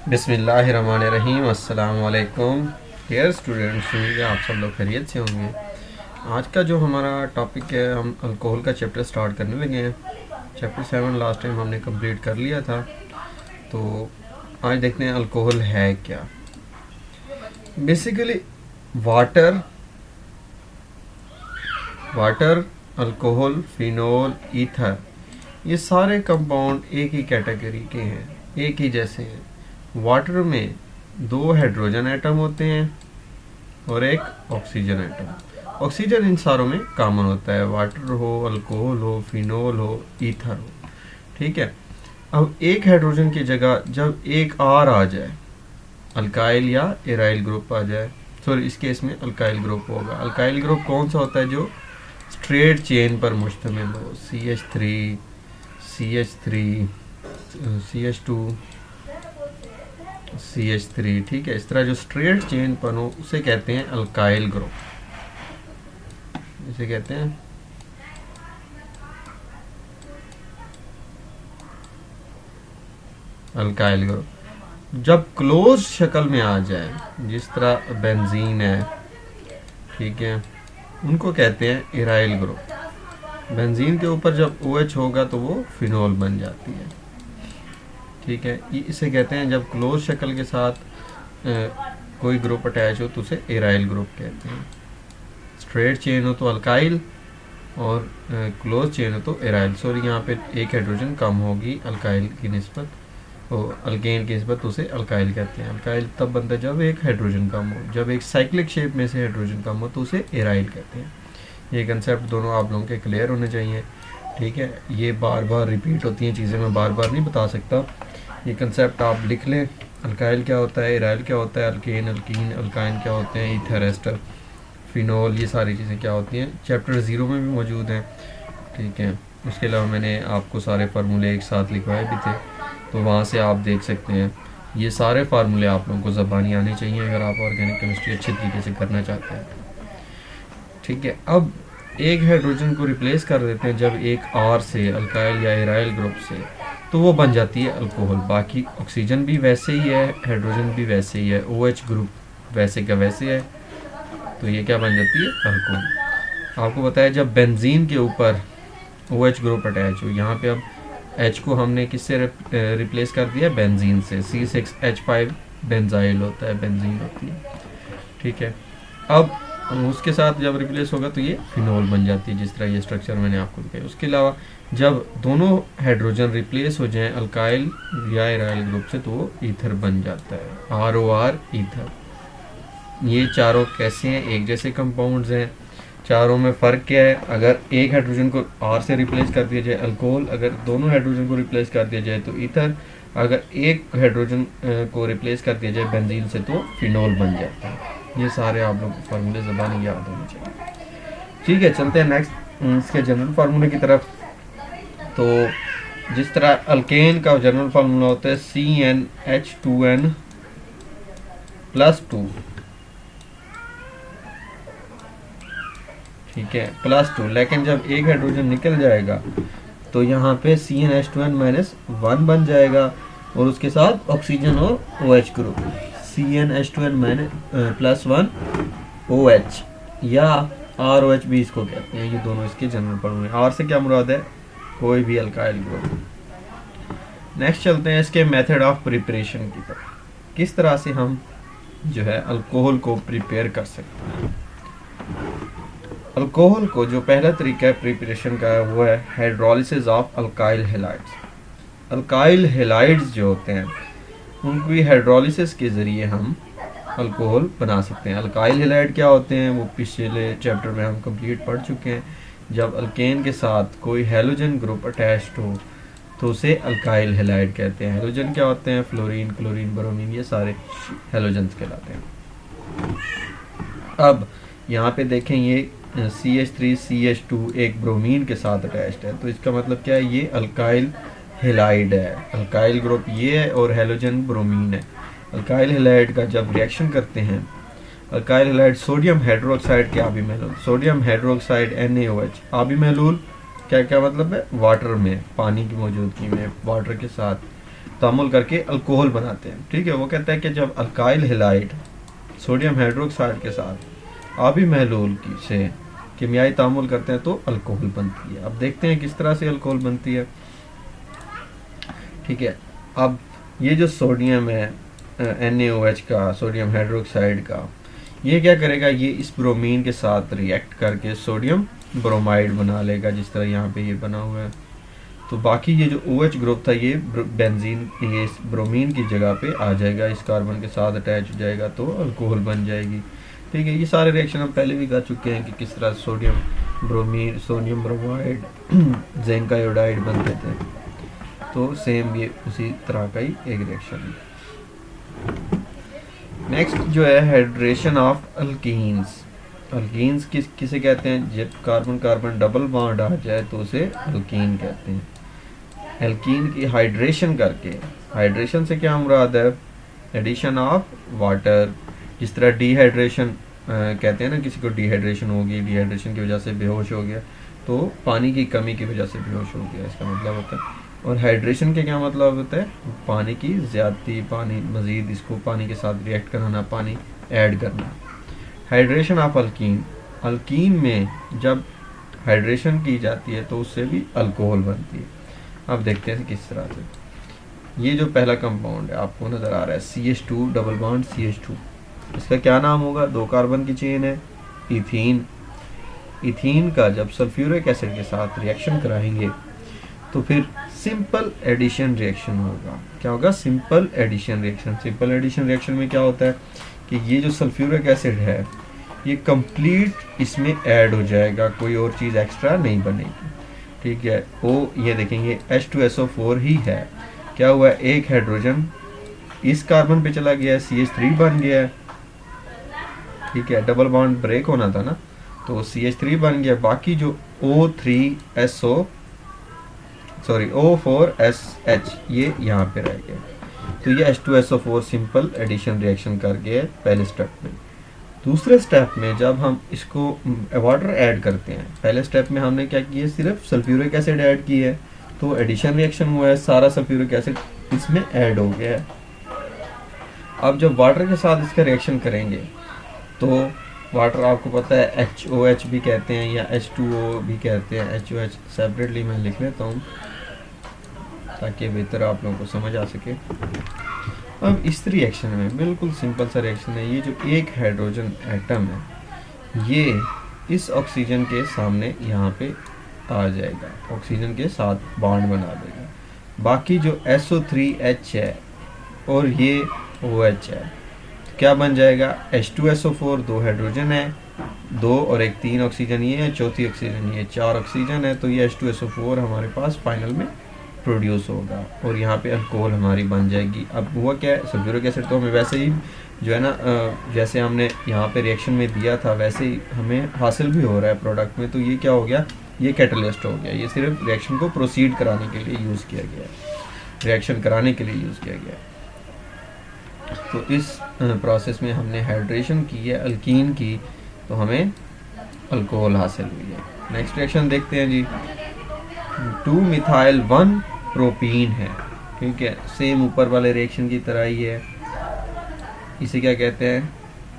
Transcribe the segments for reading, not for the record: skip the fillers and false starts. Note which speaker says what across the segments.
Speaker 1: बिस्मिल्लाहिर्रहमानिर्रहीम। अस्सलाम वालेकुम डियर स्टूडेंट्स, उम्मीद है आप सब लोग खैरियत से होंगे। आज का जो हमारा टॉपिक है, हम अल्कोहल का चैप्टर स्टार्ट करने लगे हैं। चैप्टर 7 लास्ट टाइम हमने कंप्लीट कर लिया था, तो आज देखते हैं अल्कोहल है क्या। Basically water alcohol, phenol, ether, ये सारे कंपाउंड एक ही कैटेगरी के हैं, एक ही जैसे हैं। वाटर में 2 हाइड्रोजन एटम होते हैं और एक ऑक्सीजन एटम। ऑक्सीजन इन सारों में कॉमन होता है, वाटर हो, अल्कोहल हो, फिनोल हो, ईथर हो। ठीक है। अब एक हाइड्रोजन की जगह जब एक आर आ जाए, अल्काइल या एराइल ग्रुप आ जाए, सॉरी इस केस में अल्काइल ग्रुप होगा। अल्काइल ग्रुप कौन सा होता है? जो स्ट्रेट चेन पर मुश्तमिल हो, CH3, CH3, CH2, CH3। ठीक है, इस तरह जो स्ट्रेट चेन पर हो उसे कहते हैं अल्काइल ग्रुप। इसे कहते हैं अल्काइल ग्रुप। जब क्लोज शक्ल में आ जाए, जिस तरह बेंजीन है, ठीक है, उनको कहते हैं एराइल ग्रुप। बेंजीन के ऊपर जब OH होगा तो वो फिनोल बन जाती है। ठीक है, इसे कहते हैं जब क्लोज शक्ल के साथ कोई ग्रुप अटैच हो तो उसे एराइल ग्रुप कहते हैं। स्ट्रेट चेन हो तो अल्काइल और क्लोज चेन हो तो एराइल। सॉरी, यहाँ पे एक हाइड्रोजन कम होगी अल्काइल की निस्बत, और अल्केन की निस्बत उसे अल्काइल कहते हैं। अल्काइल तब बनता है जब एक हाइड्रोजन कम हो। जब एक साइक्लिक शेप में से हाइड्रोजन कम हो तो उसे एराइल कहते हैं। ये कंसेप्ट दोनों आप लोगों के क्लियर होने चाहिए। ठीक है, ये बार बार रिपीट होती हैं चीज़ें, मैं बार बार नहीं बता सकता। ये कंसेप्ट आप लिख लें। अल्काइल क्या होता है, एराइल क्या होता है, अल्केन, अल्कीन, अल्काइन क्या होते हैं, ईथर, एस्टर, फिनोल, ये सारी चीज़ें क्या होती हैं, चैप्टर 0 में भी मौजूद हैं। ठीक है, उसके अलावा मैंने आपको सारे फार्मूले एक साथ लिखवाए भी थे, तो वहाँ से आप देख सकते हैं। ये सारे फार्मूले आप लोगों को ज़बानी आने चाहिए अगर आप ऑर्गेनिक केमिस्ट्री अच्छे तरीके से करना चाहते हैं। ठीक है, अब एक हाइड्रोजन को रिप्लेस कर देते हैं जब एक आर से, अल्काइल या एराइल ग्रुप से, तो वो बन जाती है अल्कोहल। बाकी ऑक्सीजन भी वैसे ही है, हाइड्रोजन भी वैसे ही है, OH ग्रुप वैसे का वैसे है, तो ये क्या बन जाती है? अल्कोहल। आपको बताया जब बेंजीन के ऊपर OH ग्रुप अटैच हो, यहाँ पे अब H को हमने किससे रिप्लेस कर दिया? बेंजीन से। C6H5 बेंजाइल होता है, बेंजीन होती है। ठीक है, अब उसके साथ जब रिप्लेस होगा तो ये फिनोल बन जाती है, जिस तरह ये स्ट्रक्चर मैंने आपको दिखाया। उसके अलावा जब दोनों हाइड्रोजन रिप्लेस हो जाएं अल्काइल या एराइल ग्रुप से तो वो ईथर बन जाता है, ROR, ईथर। ये चारों कैसे हैं? एक जैसे कंपाउंड्स हैं। चारों में फ़र्क क्या है? अगर एक हाइड्रोजन को R से रिप्लेस कर दिया जाए अल्कोहल, अगर दोनों हाइड्रोजन को रिप्लेस कर दिया जाए तो ईथर, अगर एक हाइड्रोजन को रिप्लेस कर दिया जाए बेंजीन से तो फिनोल बन जाता है। ये सारे आप लोग फार्मूले ज़बानी याद होने चाहिए। ठीक है, चलते हैं नेक्स्ट इसके जनरल फार्मूले की तरफ। तो जिस तरह अल्केन का जनरल फार्मूला होता है CnH2n +2। ठीक है, +2, लेकिन जब एक हाइड्रोजन निकल जाएगा तो यहाँ पे CnH2n -1 बन जाएगा और उसके साथ ऑक्सीजन और OH ग्रुप। CnH2n +1 OH या ROH भी इसको कहते हैं। ये दोनों इसके जनरल फार्मूले। R से क्या मुराद है? कोई भी अल्काइल ग्रुप। नेक्स्ट चलते हैं इसके मेथड ऑफ प्रिपरेशन की तरफ। किस तरह से हम जो है अल्कोहल को प्रिपेयर कर सकते हैं। अल्कोहल को जो पहला तरीका है प्रिपरेशन का वो है hydrolysis of alkyl halides. Alkyl halides जो होते हैं उनकी हाइड्रोलिसिस के ज़रिए हम अल्कोहल बना सकते हैं। अल्काइल हैलाइड क्या होते हैं वो पिछले चैप्टर में हम कंप्लीट पढ़ चुके हैं। जब अल्केन के साथ कोई हैलोजन ग्रुप अटैच्ड हो तो उसे अल्काइल हैलाइड कहते हैं। हैलोजन क्या होते हैं? फ्लोरीन, क्लोरीन, ब्रोमीन, ये सारे हैलोजन्स कहलाते हैं। अब यहाँ पे देखें, ये CH3 CH2 एक ब्रोमीन के साथ अटैच्ड है, तो इसका मतलब क्या है? ये अल्काइल हैलाइड है। अल्काइल ग्रुप ये है और हैलोजन ब्रोमीन है। अल्काइल हैलाइड का जब रिएक्शन करते हैं, अल्काइल हैलाइड सोडियम हाइड्रोक्साइड के आबी महलूल, सोडियम हाइड्रोक्साइड NaOH, आबी महलूल क्या क्या मतलब है? वाटर में, पानी की मौजूदगी में वाटर के साथ तामुल करके अल्कोहल बनाते हैं। ठीक है, वो कहता है कि जब अल्काइल हैलाइड सोडियम हाइड्रोक्साइड के साथ आबी महलूल की से कीमियाई तामुल करते हैं तो अल्कोहल बनती है। अब देखते हैं किस तरह से अल्कोहल बनती है। ठीक है, अब ये जो सोडियम है NaOH का, सोडियम हाइड्रोक्साइड का, ये क्या करेगा, ये इस ब्रोमीन के साथ रिएक्ट करके सोडियम ब्रोमाइड बना लेगा, जिस तरह यहाँ पे ये बना हुआ है। तो बाकी ये जो OH ग्रुप था ये बेंजीन, ये इस ब्रोमीन की जगह पे आ जाएगा, इस कार्बन के साथ अटैच हो जाएगा तो अल्कोहल बन जाएगी। ठीक है, ये सारे रिएक्शन हम पहले भी कर चुके हैं कि किस तरह sodium bromine, sodium bromide, zinc iodide बनते थे। तो सेम ये उसी तरह का ही एक रिएक्शन है। नेक्स्ट जो है हाइड्रेशन ऑफ अल्कीन्स। अल्कीन्स किसे कहते हैं, जब कार्बन कार्बन डबल बॉन्ड आ जाए तो उसे अल्कीन कहते हैं। एल्कीन की हाइड्रेशन करके, हाइड्रेशन से क्या मुराद है, एडिशन ऑफ वाटर। जिस तरह डिहाइड्रेशन कहते हैं ना, किसी को डिहाइड्रेशन हो गई, डिहाइड्रेशन की वजह से बेहोश हो गया, तो पानी की कमी की वजह से बेहोश हो गया, इसका मतलब होता है। और हाइड्रेशन के क्या मतलब होता है, पानी की ज़्यादती, पानी मज़ीद इसको पानी के साथ रिएक्ट कराना, पानी ऐड करना। हाइड्रेशन ऑफ अल्कीन, अल्कीन में जब हाइड्रेशन की जाती है तो उससे भी अल्कोहल बनती है। अब देखते हैं किस तरह से। ये जो पहला कंपाउंड है आपको नज़र आ रहा है CH2 डबल बॉन्ड CH2, इसका क्या नाम होगा, 2 कार्बन की चेन है, इथीन। इथीन का जब सल्फ्यूरिक एसिड के साथ रिएक्शन कराएंगे तो फिर सिंपल एडिशन रिएक्शन होगा। क्या होगा, simple addition reaction. Simple addition reaction में क्या होता है कि ये जो सल्फ्यूरिक एसिड है ये कंप्लीट इसमें ऐड हो जाएगा, कोई और चीज़ एक्स्ट्रा नहीं बनेगी। ठीक है, वो ये देखेंगे H2SO4 ही है। क्या हुआ, एक हाइड्रोजन इस कार्बन पे चला गया है, CH3 बन गया है। ठीक है, डबल बॉन्ड ब्रेक होना था ना, तो CH3 बन गया। बाकी जो O4SH ये यहाँ पे रह गया। तो ये H2SO4 सिंपल एडिशन रिएक्शन कर गया पहले स्टेप में। दूसरे स्टेप में जब हम इसको वाटर ऐड करते हैं, पहले स्टेप में हमने क्या किया, सिर्फ सल्फ्यूरिक एसिड ऐड की है, तो एडिशन रिएक्शन हुआ है, सारा सल्फ्यूरिक एसिड इसमें ऐड हो गया है। अब जब वाटर के साथ इसका रिएक्शन करेंगे तो वाटर आपको पता है HOH भी कहते हैं या H2O भी कहते हैं। HOH सेपरेटली मैं लिख लेता हूँ ताकि बेहतर आप लोगों को समझ आ सके। अब इस रिएक्शन में बिल्कुल सिंपल सा रिएक्शन है, ये जो एक हाइड्रोजन एटम है ये इस ऑक्सीजन के सामने यहाँ पे आ जाएगा, ऑक्सीजन के साथ बॉन्ड बना देगा। बाकी जो SO3H है और ये OH है, तो क्या बन जाएगा, H2SO4, 2 हाइड्रोजन है, 2 और 1 3 ऑक्सीजन ये है, चौथी ऑक्सीजन ये, 4 ऑक्सीजन है। तो ये H2SO4 हमारे पास फाइनल में प्रोड्यूस होगा और यहाँ पे अल्कोहल हमारी बन जाएगी। अब हुआ क्या है, सल्फ्यूरिक एसिड तो हमें वैसे ही जो है ना, जैसे हमने यहाँ पे रिएक्शन में दिया था वैसे ही हमें हासिल भी हो रहा है प्रोडक्ट में। तो ये क्या हो गया, ये कैटलिस्ट हो गया, ये सिर्फ रिएक्शन को प्रोसीड कराने के लिए यूज़ किया गया है, रिएक्शन कराने के लिए यूज़ किया गया है। तो इस प्रोसेस में हमने हाइड्रेशन की है अल्कीन की, तो हमें अल्कोहल हासिल हुई है। नेक्स्ट रिएक्शन देखते हैं जी, 2 मिथाइल 1 प्रोपीन है। ठीक है, सेम ऊपर वाले रिएक्शन की तरह ही है। इसे क्या कहते हैं,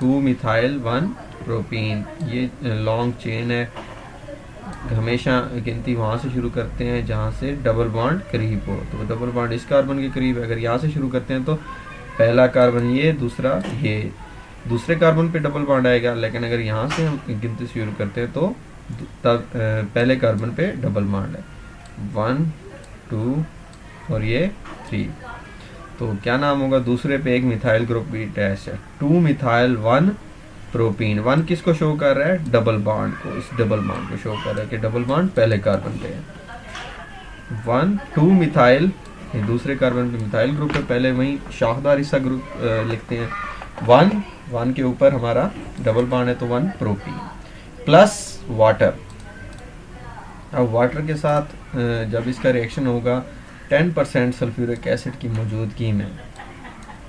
Speaker 1: 2 मिथाइल 1 प्रोपीन। ये लॉन्ग चेन है, हमेशा गिनती वहाँ से शुरू करते हैं जहाँ से डबल बॉन्ड करीब हो। तो डबल बॉन्ड इस कार्बन के करीब है, अगर यहाँ से शुरू करते हैं तो पहला कार्बन ये, दूसरा ये, दूसरे कार्बन पे डबल बॉन्ड आएगा। लेकिन अगर यहाँ से हम गिनती शुरू करते हैं तो तब पहले कार्बन पे डबल बॉन्ड है, 1 2 और ये 3। तो क्या नाम होगा, दूसरे पे एक मिथाइल ग्रुप भी अटैच है, 2 मिथाइल 1 प्रोपीन। 1 किसको शो कर रहा है, डबल बॉन्ड को, इस डबल बॉन्ड को शो कर रहा है कि डबल बॉन्ड पहले कार्बन पे है। 1 2 मिथाइल, दूसरे कार्बन पे मिथाइल ग्रुप है, पहले वहीं शाखदार हिस्सा ग्रुप लिखते हैं। 1 के ऊपर हमारा डबल बॉन्ड है तो 1 प्रोपीन प्लस वाटर। अब वाटर के साथ जब इसका रिएक्शन होगा 10% सल्फ्यूरिक एसिड की मौजूदगी में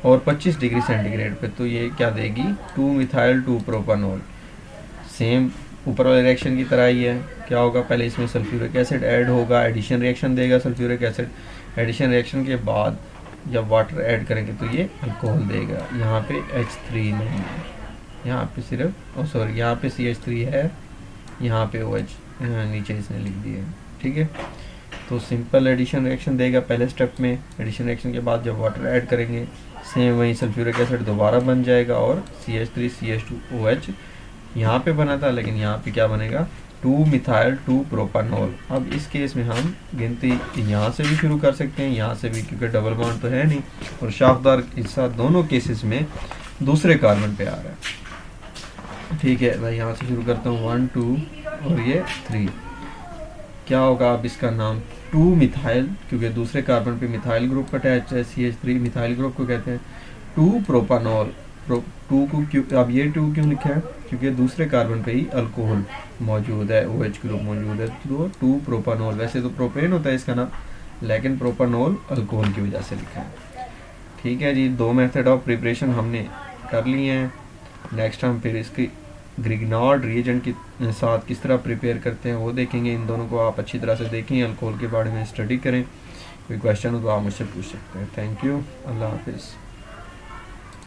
Speaker 1: और 25 डिग्री सेंटीग्रेड पे, तो ये क्या देगी, 2 मिथाइल 2 प्रोपानॉल। सेम ऊपर वाले रिएक्शन की तरह ही है। क्या होगा, पहले इसमें सल्फ्यूरिक एसिड ऐड होगा, एडिशन रिएक्शन देगा सल्फ्यूरिक एसिड। एडिशन रिएक्शन के बाद जब वाटर ऐड करेंगे तो ये अल्कोहल देगा। यहाँ पे H3 नहीं है, यहाँ पे सिर्फ सॉरी यहाँ पे CH3 है, यहाँ पे OH नीचे इसने लिख दिया है। ठीक है, तो सिंपल एडिशन रिएक्शन देगा पहले स्टेप में। एडिशन रिएक्शन के बाद जब वाटर ऐड करेंगे सेम वही सल्फ्यूरिक एसिड दोबारा बन जाएगा और CH3 CH2OH यहाँ पे बना था, लेकिन यहाँ पे क्या बनेगा 2 मिथाइल 2 प्रोपानॉल। अब इस केस में हम गिनती यहाँ से भी शुरू कर सकते हैं, यहाँ से भी, क्योंकि डबल बॉन्ड तो है नहीं और शाखदार हिस्सा दोनों केसेस में दूसरे कार्बन पे आ रहा है। ठीक है, मैं यहाँ से शुरू करता हूँ 1 2 और ये 3। क्या होगा अब इसका नाम 2 मिथाइल, क्योंकि दूसरे कार्बन पे मिथाइल ग्रुप अटैच है, CH3 मिथाइल ग्रुप को कहते हैं। 2 प्रोपानॉल, 2 को क्यों, अब ये 2 क्यों लिखा है, क्योंकि दूसरे कार्बन पे ही अल्कोहल मौजूद है, OH ग्रुप मौजूद है, तो 2 प्रोपानॉल। वैसे तो प्रोपेन होता है इसका नाम, लेकिन प्रोपानॉल अल्कोहल की वजह से लिखा है। ठीक है जी, 2 मेथड ऑफ प्रिपरेशन हमने कर लिए हैं। नेक्स्ट हम फिर इसकी ग्रिग्नार्ड रिएजेंट के साथ किस तरह प्रिपेयर करते हैं वो देखेंगे। इन दोनों को आप अच्छी तरह से देखें, अल्कोहल के बारे में स्टडी करें। कोई क्वेश्चन हो तो आप मुझसे पूछ सकते हैं। थैंक यू, अल्लाह हाफिज़।